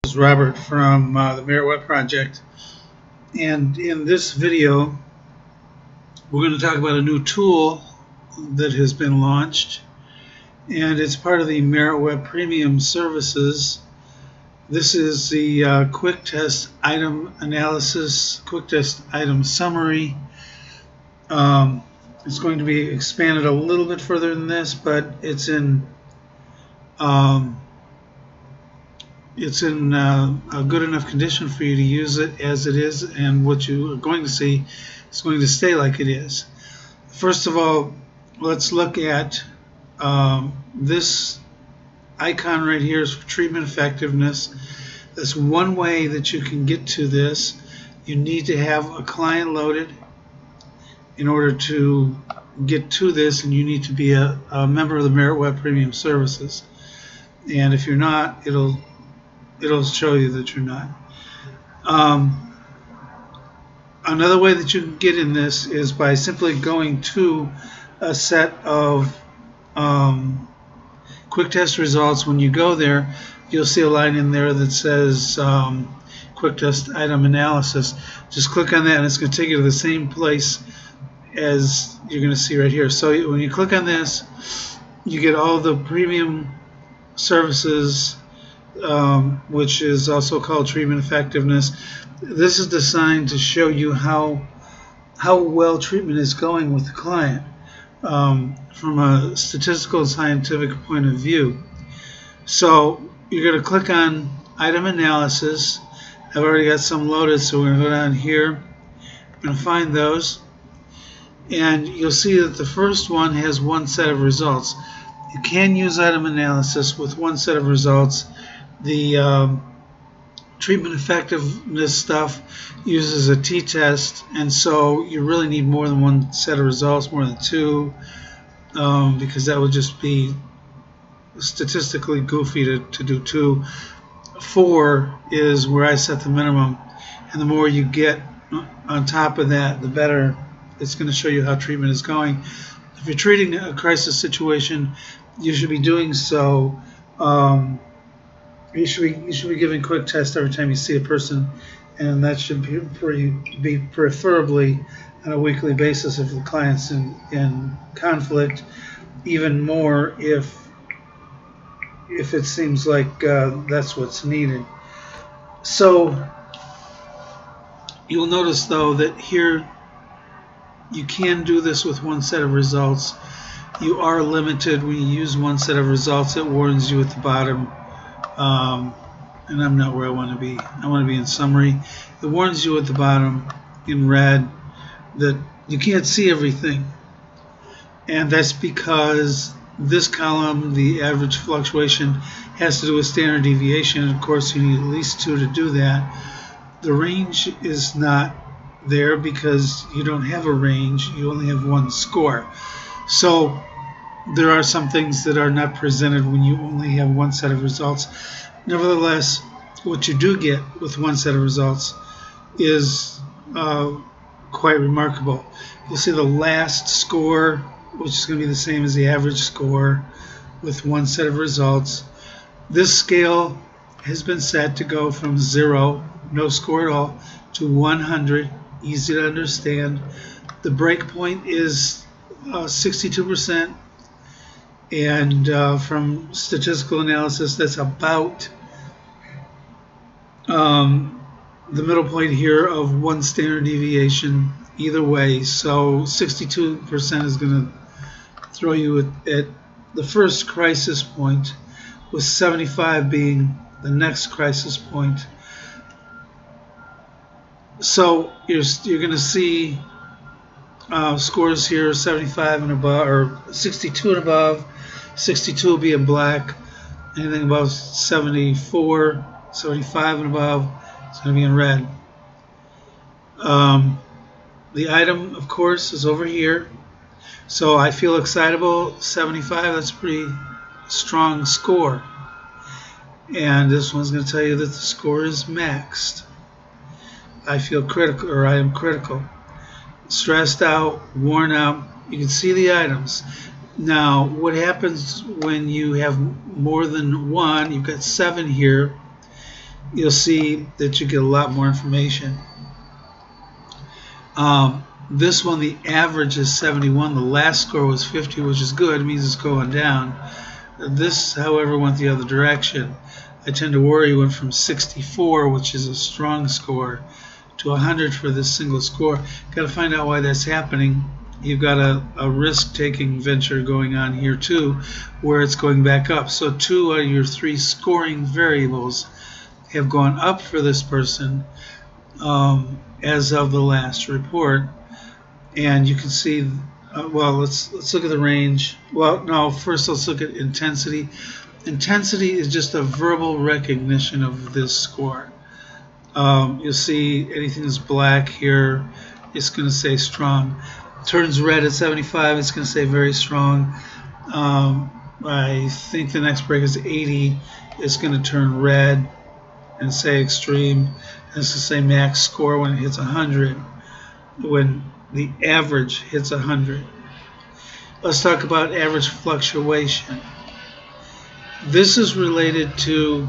This is Robert from the Merit Web Project, and in this video we're going to talk about a new tool that has been launched, and it's part of the Merit Web Premium services. This is the QuikTest item analysis, QuikTest item summary. It's going to be expanded a little bit further than this, but it's in a good enough condition for you to use it as it is, and what you are going to see is going to stay like it is. First of all, let's look at this icon right here is for treatment effectiveness. That's one way that you can get to this. You need to have a client loaded in order to get to this, and you need to be a member of the Merit Web Premium services. And if you're not, it'll show you that you're not. Another way that you can get in this is by simply going to a set of QuikTest results. When you go there, you'll see a line in there that says QuikTest item analysis. Just click on that and it's going to take you to the same place as you're going to see right here. So when you click on this, you get all the premium services, which is also called treatment effectiveness. This is designed to show you how well treatment is going with the client from a statistical and scientific point of view. So you're going to click on item analysis. I've already got some loaded, so we're going to go down here. I'm going to find those, and you'll see that the first one has one set of results. You can use item analysis with one set of results. The treatment effectiveness stuff uses a t-test, and so you really need more than one set of results, more than two, because that would just be statistically goofy to do two. 4 is where I set the minimum, and the more you get on top of that, the better. It's going to show you how treatment is going. If you're treating a crisis situation, you should be doing so. You should be giving QuikTest every time you see a person, and that should be preferably on a weekly basis if the client's in conflict. Even more if it seems like that's what's needed. So you'll notice though that here you can do this with one set of results. You are limited when you use one set of results. It warns you at the bottom. And I'm not where I want to be. I want to be in summary. It warns you at the bottom in red that you can't see everything, and that's because this column, the average fluctuation, has to do with standard deviation, and of course you need at least 2 to do that. The range is not there because you don't have a range, you only have one score. So there are some things that are not presented when you only have one set of results. Nevertheless, what you do get with one set of results is quite remarkable. You'll see the last score, which is going to be the same as the average score with one set of results. This scale has been set to go from 0, no score at all, to 100, easy to understand. The break point is 62%. And from statistical analysis, that's about the middle point here of one standard deviation either way. So 62% is going to throw you at the first crisis point, with 75 being the next crisis point. So you're going to see scores here 75 and above, or 62 and above. 62 will be in black. Anything above 74, 75 and above, it's going to be in red. The item, of course, is over here. So I feel excitable, 75. That's a pretty strong score. And this one's going to tell you that the score is maxed. I feel critical, or I am critical. Stressed out, worn out. You can see the items. Now, what happens when you have more than one, you've got 7 here, you'll see that you get a lot more information. This one, the average is 71. The last score was 50, which is good. It means it's going down. This, however, went the other direction. I tend to worry. Went from 64, which is a strong score, to 100 for this single score. Got to find out why that's happening. You've got a risk-taking venture going on here too, where it's going back up. So 2 out of your 3 scoring variables have gone up for this person as of the last report. And you can see, well, let's look at the range. Well, no, first let's look at intensity. Intensity is just a verbal recognition of this score. You'll see anything that's black here, it's going to say strong. Turns red at 75, it's going to say very strong. I think the next break is 80. It's going to turn red and say extreme. And it's going to say max score when it hits 100, when the average hits 100. Let's talk about average fluctuation. This is related to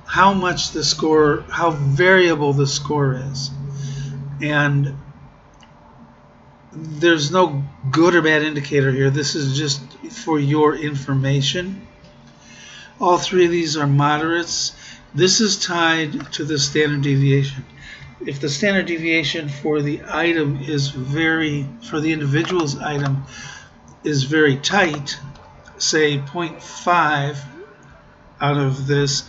how much the score, how variable the score is. And there's no good or bad indicator here. This is just for your information. All 3 of these are moderates. This is tied to the standard deviation. If the standard deviation for the item is for the individual's item is very tight, say 0.5 out of this,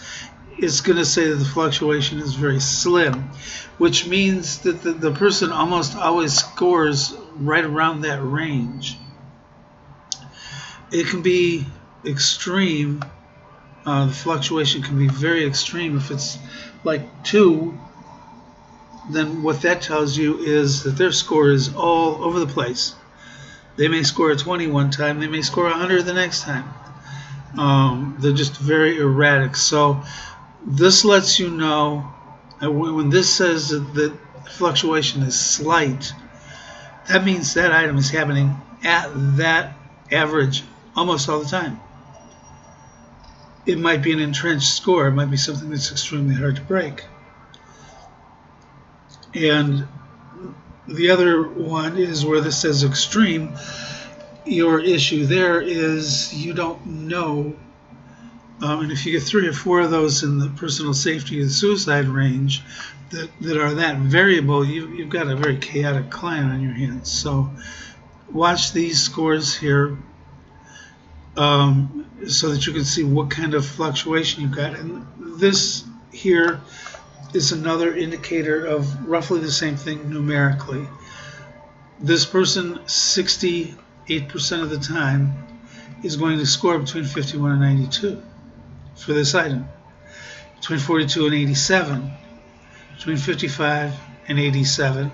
it's going to say that the fluctuation is very slim, which means that the person almost always scores right around that range. It can be extreme. The fluctuation can be very extreme. If it's like 2, then what that tells you is that their score is all over the place. They may score a 20 one time, they may score 100 the next time. They're just very erratic. So this lets you know, when this says that fluctuation is slight, that means that item is happening at that average almost all the time. It might be an entrenched score. It might be something that's extremely hard to break. And the other one is where this says extreme. Your issue there is you don't know. And if you get 3 or 4 of those in the personal safety and suicide range that are that variable, you've got a very chaotic client on your hands. So watch these scores here so that you can see what kind of fluctuation you've got. And this here is another indicator of roughly the same thing numerically. This person, 68% of the time, is going to score between 51 and 92 for this item, between 42 and 87, between 55 and 87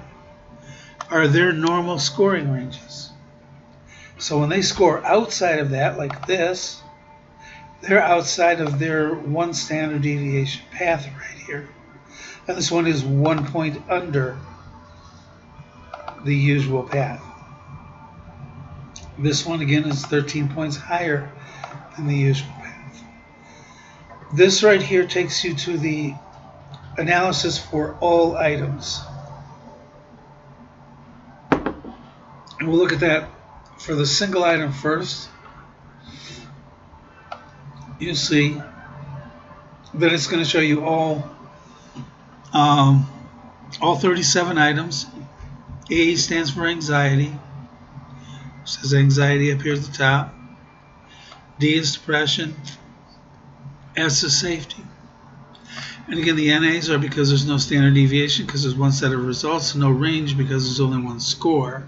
are their normal scoring ranges. So when they score outside of that, like this, they're outside of their 1 standard deviation path right here. And this one is 1 point under the usual path. This one again is 13 points higher than the usual path. This right here takes you to the analysis for all items. And we'll look at that for the single item first. You see that it's going to show you all 37 items. A stands for anxiety. It says anxiety up here at the top. D is depression. S is safety. And again, the NAs are because there's no standard deviation, because there's 1 set of results, no range because there's only 1 score.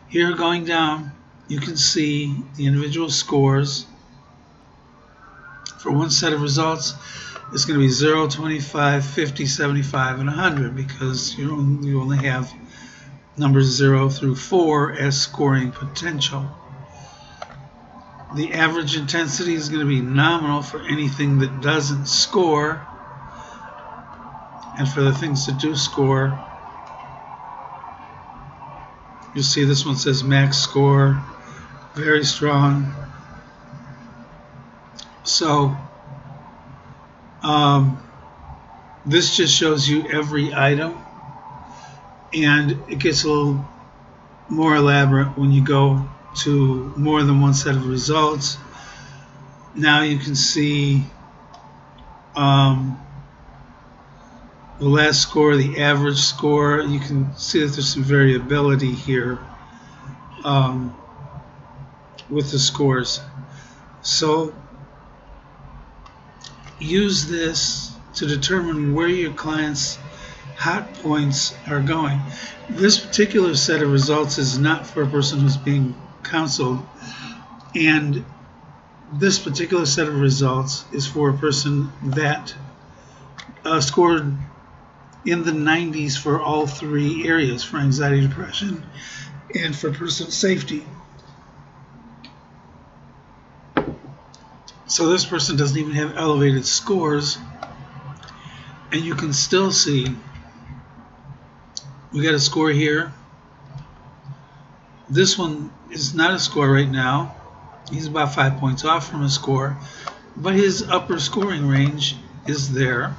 Here going down, you can see the individual scores. For 1 set of results, it's going to be 0, 25, 50, 75, and 100 because you only have numbers 0 through 4 as scoring potential. The average intensity is going to be nominal for anything that doesn't score, and for the things that do score, you'll see this one says max score, very strong. So This just shows you every item, and it gets a little more elaborate when you go to more than one set of results. Now you can see the last score, the average score. You can see that there's some variability here with the scores. So use this to determine where your client's hot points are going. This particular set of results is not for a person who's being counseled, and this particular set of results is for a person that scored in the 90s for all three areas, for anxiety, depression, and for personal safety. So this person doesn't even have elevated scores, and you can still see we got a score here. This one is not a score right now. He's about 5 points off from a score, but his upper scoring range is there.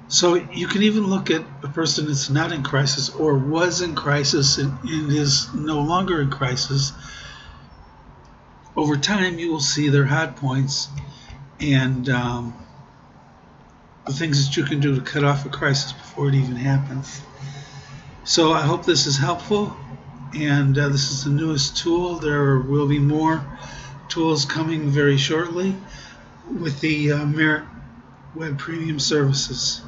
So you can even look at a person that's not in crisis or was in crisis and is no longer in crisis. Over time, you will see their hot points and the things that you can do to cut off a crisis before it even happens. So I hope this is helpful, and this is the newest tool. There will be more tools coming very shortly with the Merit Web Premium services.